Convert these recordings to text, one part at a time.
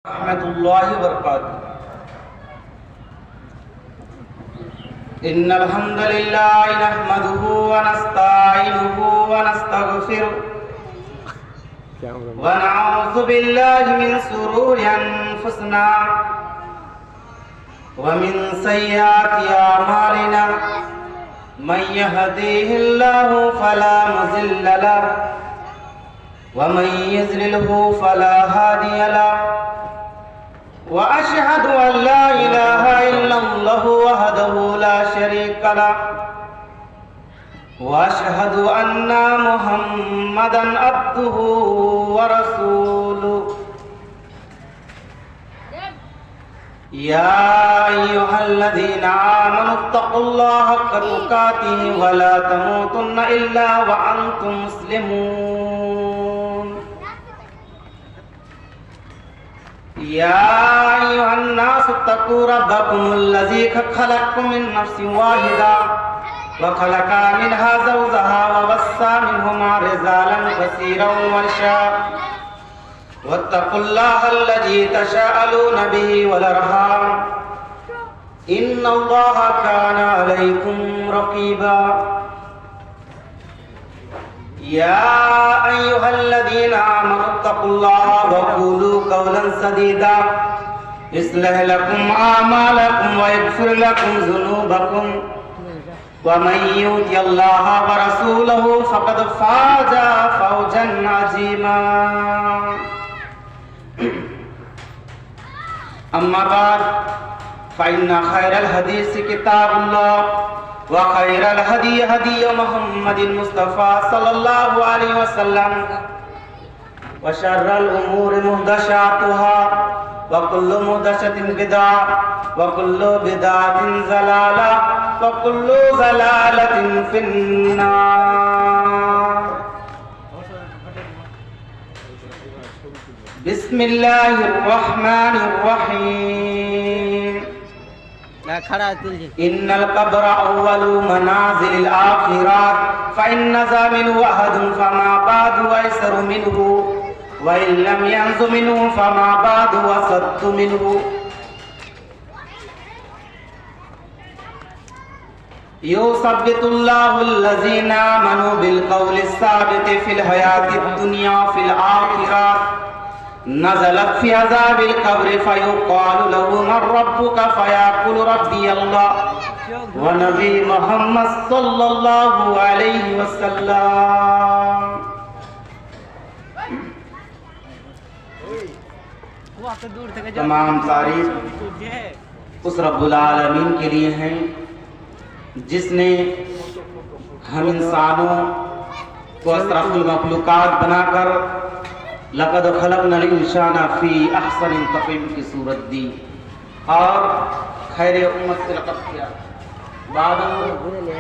रहमतुल्लाहि व बरकातुहू। इन्नल हम्दुलिल्लाहि नहमदुहु व नस्तईनुहु व नस्तगफिरुहु व नऊज़ु बिल्लाहि मिन शुरूरि अनफुसिना व मिन सय्यिआति अमालिना। मन यहदिहिल्लाहु फला मुज़िल्ल लहु व मन युज़्लिल्हु फला हादिय लहु। व अशहदु अल्ला इलाहा इल्लल्लाहु वहदहु ला शरीका लहु व अशहदु अन्ना मुहम्मदन अब्दुहु व रसूलुहु। या अय्युहल्लज़ीना आमनुत्तक़ुल्लाहा हक़्क़ तुक़ातिहि व ला तमूतुन्ना इल्ला व अंतुम मुस्लिमून। या अय्युहन्नासु इत्तक़ू रब्बकुमुल्लज़ी खलक़कुम मिन नफ्सिन वाहिदा व खलक़ा मिनहा ज़ौजहा व बस्सा मिनहुमा रिजालन कसीरन व निसाअ वत्तक़ुल्लाहल्लज़ी तसाअलूना बिही वल अर्हाम इन्नल्लाहा काना अलैकुम रक़ीबा। या अय्युहल्लज़ीना आमनुत्तक़ुल्लाहा व क़ूलू क़ौलन सदीदा युस्लिह लकुम अअमालकुम व यग़फ़िर लकुम ज़ुनूबकुम व मन युतियल्लाहा व रसूलहु फ़क़द फ़ाज़ फ़ौज़न अज़ीमा। अम्मा बाद फ़इन्न खैरल हदीस किताबुल्लाह व खैरल हदी हदी मुहम्मदिन मुस्तफ़ा सल्लल्लाहु अलैहि वसल्लम व शर्रल उमूरि मुहदसातुहा व कुल्लु मुहदसतिन बिदअह व कुल्लु बिदअतिन ज़लाला व कुल्लु ज़लालतिन फिन्नार। बिस्मिल्लाहिर रहमानिर रहीम। इन्नल कब्र अव्वलु मनाज़िलिल आखिरत फ़इन नज़ा मिन्हु अहदुन फ़मा बादु अयसरु मिन्हु व इन लम यंज़ु मिन्हु फ़मा बादु असद्दु मिन्हु। युसब्बितुल्लाहुल्लज़ीना आमनु बिल क़ौलिस साबिति फ़िल हयातिद दुनिया फ़िल आखिरत नज़लत फ़ी अज़ाबिल क़ब्रि फ़युक़ालु लहु मन रब्बुका फ़यक़ूलु रब्बी अल्लाह व नबी मुहम्मद सल्लल्लाहु अलैहि वसल्लम। तमाम तारीफ़ उस रब्बुल आलमीन के लिए हैं जिसने हम इंसानों को अशरफुल मखलूक़ात बनाकर लक़द खलक़नल इंसाना फ़ी अहसनि तक़वीम की सूरत दी और खैर उम्मत से लक़ब किया। बाद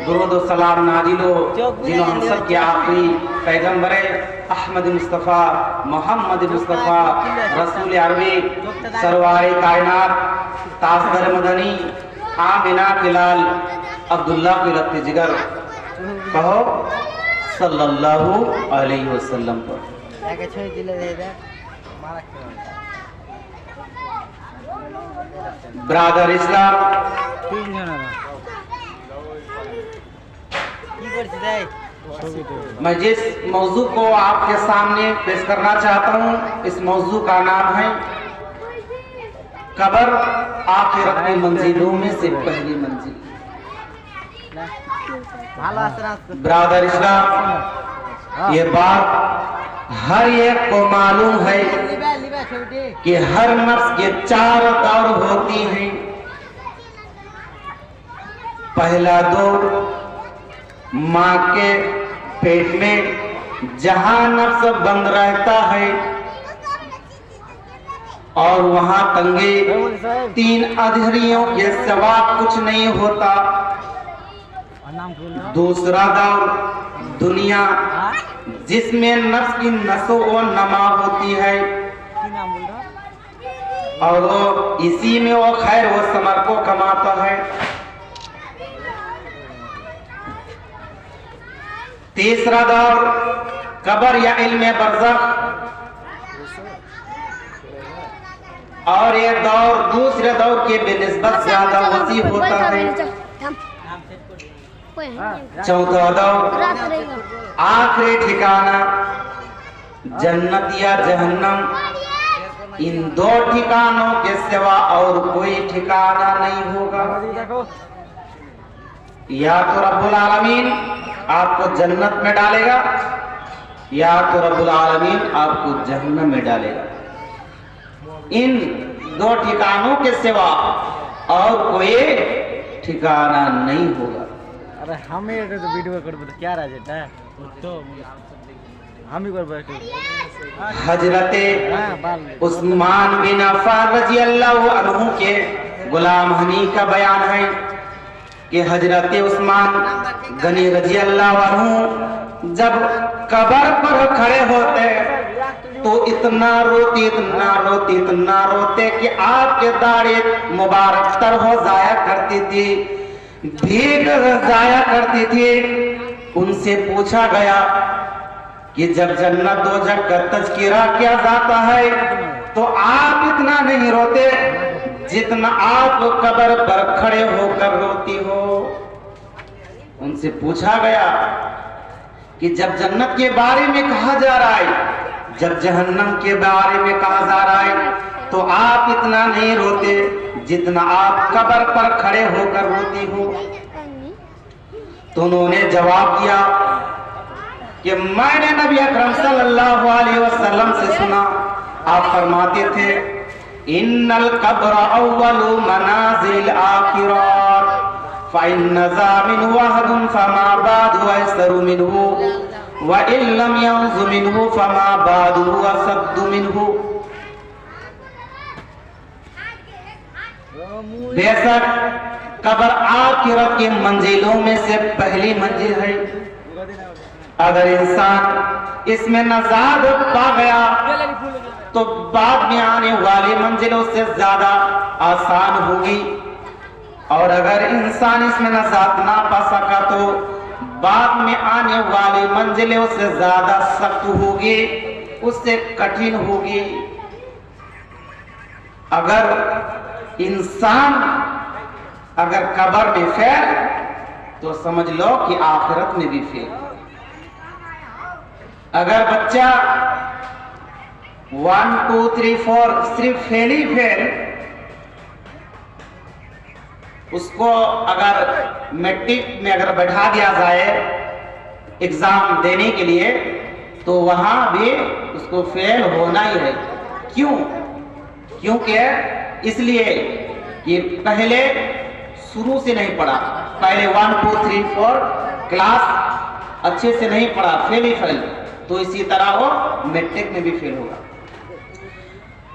दुरूद व सलाम नाज़िलो जिन्हों हम सब के आखिरी पैगम्बर अहमद मुस्तफ़ा मोहम्मद मुस्तफ़ा रसूल अरबी सरवारे कायनात ताजदार मदनी आमिना के लाल अब्दुल्ला के रत्ते जिगर कहो सल्लल्लाहु अलैहि वसल्लम पर। ब्रादर इस्लाम मैं जिस मौजू को आपके सामने पेश करना चाहता हूँ इस मौजू का नाम है कब्र आखिरत की मंजिलों में से पहली मंजिल। ब्रादर इस्लाम ये बात हर एक को मालूम है कि हर नफ्स के चार दौर होती हैं। पहला दौर माँ के पेट में जहां नफ्स बंद रहता है और वहां तंगे 3 अधरियों के सिवा कुछ नहीं होता। दूसरा दौर दुनिया जिसमें नफ्स की नसो और नमा होती है और वो इसी में वो खैर वो समर को कमाता है। तीसरा दौर कब्र या इल्म बरज़ख और ये दौर दूसरे दौर के बेनिस्बत ज्यादा वसी होता है। चौथा दौर आखिरी ठिकाना जन्नत या जहन्नम। इन दो ठिकानों के सिवा और कोई ठिकाना नहीं होगा। या तो रब्बुल आलमीन आपको जन्नत में डालेगा या तो रब्बुल आलमीन आपको जहन्नम में डालेगा। इन दो ठिकानों के सिवा और कोई ठिकाना नहीं होगा। अरे हम ये तो वीडियो कर तो क्या राजेट है तो हम ही कर बैठे। हजरत उस्मान बिन अफ़्फ़ान रज़ी अल्लाहु अन्हु के गुलाम हनी का बयान है कि हजरत उस्मान गनी रज़ी अल्लाहु अन्हु जब कब्र पर खड़े होते तो इतना रोते कि आपके दाढ़ी मुबारक तर हो जाया करती थी, भीग जाया करती थी। उनसे पूछा गया कि जब जन्नत दोज़ख का तज़किरा किया जाता है तो आप इतना नहीं रोते जितना आप कब्र पर खड़े होकर रोती हो। उनसे पूछा गया कि जब जन्नत के बारे में कहा जा रहा है, जब जहन्नम के बारे में कहा जा रहा है तो आप इतना नहीं रोते जितना आप कब्र पर खड़े होकर रोती हो। तो उन्होंने जवाब दिया कि मैंने नबी अकरम सल्लल्लाहु अलैहि वसल्लम से सुना, आप फरमाते थे इन्नल कब्र अव्वलु मनाजिल आखिरत फ़इन नज़ा मिन्हु वहदुन फमा बादु अयसरु मिन्हु व इल्लम यंज़ु मिन्हु फमा बादु असद्दु मिन्हु। बेशक कब्र आखिरत की मंजिलों में से पहली मंजिल है। अगर इंसान इसमें नजात पा गया तो बाद में आने वाली मंजिलों से ज्यादा आसान होगी, और अगर इंसान इसमें नजात ना पा सका तो बाद में आने वाली मंजिलों से ज्यादा सख्त होगी, उससे कठिन होगी। अगर इंसान अगर कब्र में फेल तो समझ लो कि आखिरत में भी फेल। अगर बच्चा 1 2 3 4 सिर्फ फेल ही फेल, उसको अगर मैट्रिक में अगर बैठा दिया जाए एग्जाम देने के लिए तो वहां भी उसको फेल होना ही है। क्यों? क्योंकि इसलिए कि पहले शुरू से नहीं पढ़ा, पहले 1 2 3 4 क्लास अच्छे से नहीं पढ़ा, फेल ही फेल। तो इसी तरह वो मैट्रिक में भी फेल होगा।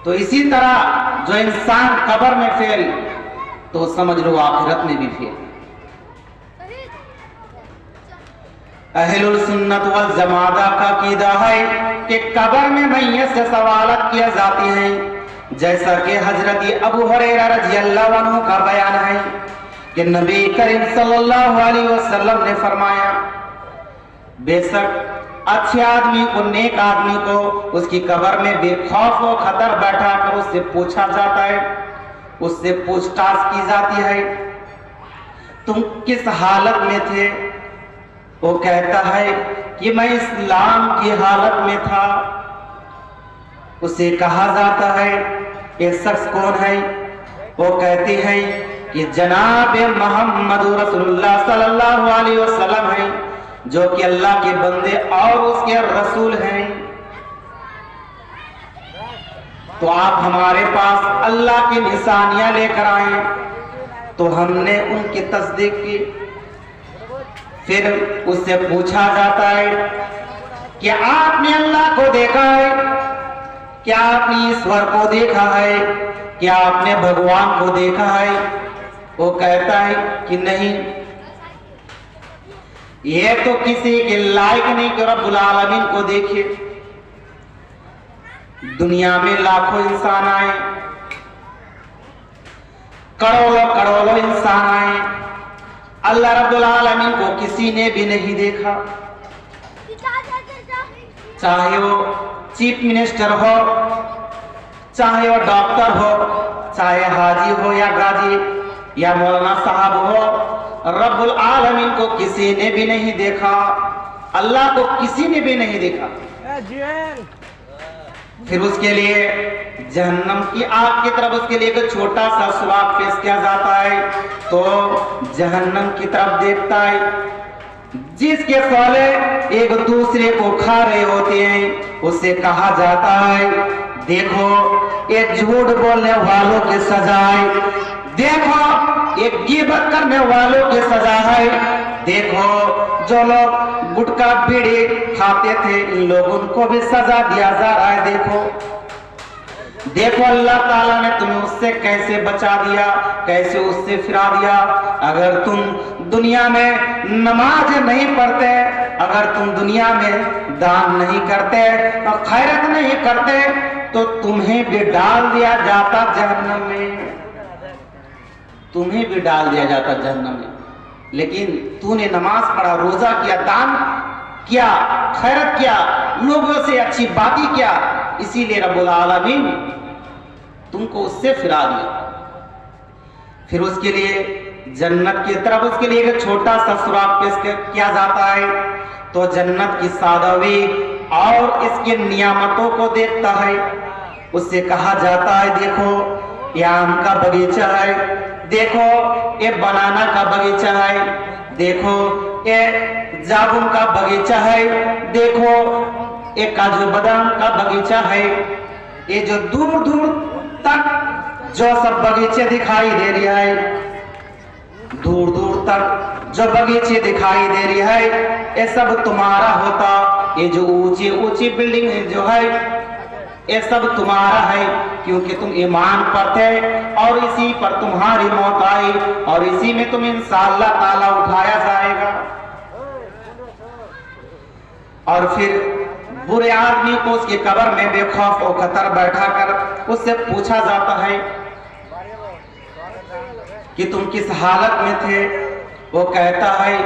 तो इसी तरह जो इंसान कब्र में फेल तो समझ लो आखिरत में भी फेल। अहलुल सुन्नत वल जमात का कीदा है कि कब्र में मैयत से सवालत किया जाती हैं, जैसा कि हजरत अबू हुरैरा रज़ियल्लाहु अन्हु का बयान है कि नबी करीम सल्लल्लाहु अलैहि वसल्लम ने फरमाया, बेशक अच्छे आदमी को, नेक आदमी को उसकी कब्र में बेखौफ व खतर बैठा कर उससे पूछा जाता है, उससे पूछताछ की जाती है, तुम किस हालत में थे? वो कहता है कि मैं इस्लाम की हालत में था। उसे कहा जाता है ये शख्स कौन है? वो कहती है कि जनाब मोहम्मद रसूलुल्लाह सल्लल्लाहु अलैहि वसल्लम है, जो कि अल्लाह के बंदे और उसके रसूल हैं। तो आप हमारे पास अल्लाह की निशानियां लेकर आए। तो हमने उनकी तस्दीक की। फिर उससे पूछा जाता है कि आपने अल्लाह को देखा है? क्या आपने ईश्वर को देखा है? क्या आपने भगवान को देखा है? वो कहता है कि नहीं, ये तो किसी के लायक नहीं कि रब्बुल आलमीन को देखे। दुनिया में लाखों इंसान आए, करोड़ों करोड़ों इंसान आए, अल्लाह रब्बुल आलमीन को किसी ने भी नहीं देखा। चाहे वो चीफ मिनिस्टर हो, चाहे वो डॉक्टर हो, चाहे हाजी हो या गाजी या मौलाना साहब हो, रब्बुल आलमीन को किसी ने भी नहीं देखा, अल्लाह को किसी ने भी नहीं देखा। फिर उसके लिए जहन्नम की आग की तरफ उसके लिए एक छोटा सा सुराग पेश किया जाता है, तो जहन्नम की तरफ देखता है, जिसके साले एक दूसरे को खा रहे होते हैं, उससे कहा जाता है देखो ये झूठ बोलने वालों की सजा है, देखो ये गिबत करने वालों की सजा है, देखो जो लोग गुटखा बीड़ी खाते थे इन लोगों को भी सजा दिया जा रहा है। देखो अल्लाह ताला ने तुम्हें उससे कैसे बचा दिया, कैसे उससे फिरा दिया। अगर तुम दुनिया में नमाज नहीं पढ़ते, अगर तुम दुनिया में दान नहीं करते और खैरत नहीं करते, तो तुम्हें भी डाल दिया जाता जहन्नम में, तुम्हें भी डाल दिया जाता जहन्नम में। लेकिन तूने नमाज पढ़ा, रोजा किया, दान किया, खैरत किया, लोगों से अच्छी बातें किया, इसीलिए रब्बुल आलमीन तुमको उससे फिरा दिया। फिर उसके लिए जन्नत की तरफ उसके लिए एक छोटा सा सुराग पेश किया जाता है, तो जन्नत की सादगी और इसके नियामतों को देखता है, उससे कहा जाता है देखो ये आम का बगीचा है, देखो ये बनाना का बगीचा है, देखो ये जामुन का बगीचा है, देखो ये काजू बादाम का बगीचा है। ये जो दूर दूर तक जो सब बगीचे दिखाई दे रही है, दूर दूर तक जो बगीचे दिखाई दे रही है, ये सब तुम्हारा होता। ये जो ऊंची ऊंची बिल्डिंग जो है ये सब तुम्हारा है, क्योंकि तुम ईमान पर थे और इसी पर तुम्हारी मौत आई और इसी में तुम इंशाअल्लाह ताला उठाया जाएगा। और फिर बुरे आदमी को उसकी कब्र में बेखौफ और खतर बैठा कर उससे पूछा जाता है कि तुम किस हालत में थे। वो कहता है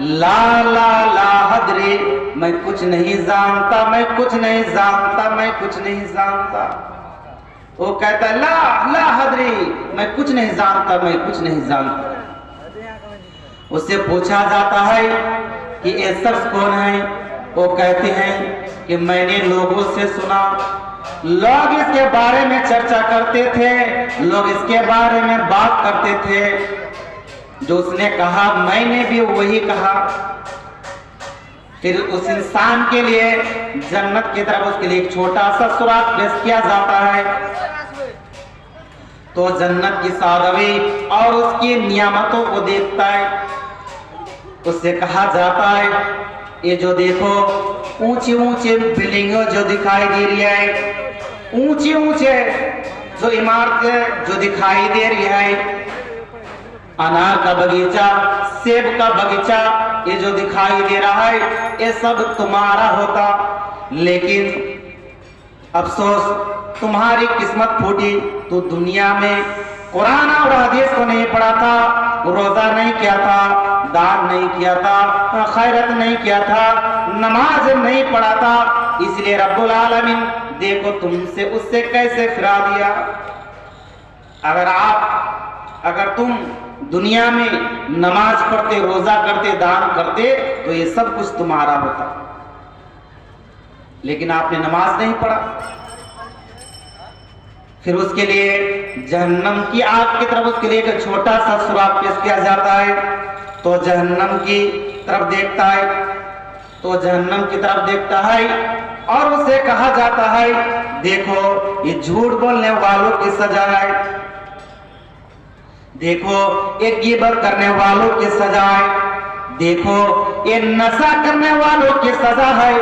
ला ला ला हदरे, मैं कुछ नहीं जानता, मैं कुछ नहीं जानता, मैं कुछ नहीं जानता। वो कहता है ला ला हदरे, मैं कुछ नहीं जानता, मैं कुछ नहीं जानता। उससे पूछा जाता है कि ये शख्स कौन है। वो कहते हैं कि मैंने लोगों से सुना, लोग इसके बारे में चर्चा करते थे, लोग इसके बारे में बात करते थे, जो उसने कहा मैंने भी वही कहा। फिर उस इंसान के लिए जन्नत की तरफ उसके लिए एक छोटा सा सुराग पेश किया जाता है, तो जन्नत की सादगी और उसकी नियामतों को देखता है। उससे कहा जाता है ये जो देखो ऊंची ऊंची बिल्डिंग जो दिखाई दे रही है, ऊंचे ऊंचे जो इमारतें जो दिखाई दे रही है, अनार का बगीचा, सेब का बगीचा, ये जो दिखाई दे रहा है ये सब तुम्हारा होता। लेकिन अफसोस तुम्हारी किस्मत फूटी, तो दुनिया में कुरान और हदीस को नहीं पढ़ा था, रोजा नहीं किया था, दान नहीं किया था, खैरत नहीं किया था, नमाज नहीं पढ़ा था, इसलिए रब्बुल आलमीन देखो तुमसे उससे कैसे फिरा दिया। अगर तुम दुनिया में नमाज पढ़ते, रोजा करते, दान करते, तो ये सब कुछ तुम्हारा होता। लेकिन आपने नमाज नहीं पढ़ा। फिर उसके लिए जहन्नम की आग की तरफ उसके लिए एक छोटा सा सुराग पेश किया जाता है, तो जहन्नम की तरफ देखता है, तो जहन्नम की तरफ देखता है और उसे कहा जाता है देखो ये झूठ बोलने वालों की सजा है, देखो ये गिबत करने वालों की सजा है, देखो ये नशा करने वालों की सजा है,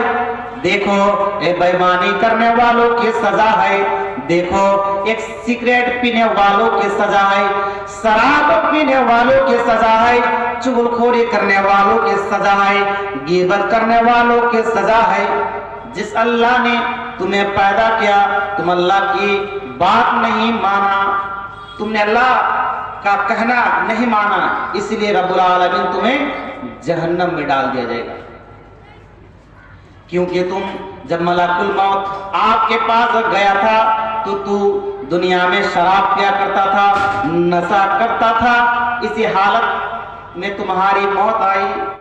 देखो ये बेईमानी करने वालों की सजा है, देखो एक सिगरेट पीने वालों की सजा है, शराब पीने वालों की सजा है, चुगलखोरी करने वालों की सजा है, गिबत करने वालों की सजा है। जिस अल्लाह ने तुम्हें पैदा किया, तुम अल्लाह की बात नहीं माना, तुमने अल्लाह का कहना नहीं माना, इसलिए रब्बुल आलमीन तुम्हें जहन्नम में डाल दिया जाएगा। क्योंकि तुम जब मलाकुल मौत आपके पास गया था तो तू दुनिया में शराब पिया करता था, नशा करता था, इसी हालत में तुम्हारी मौत आई।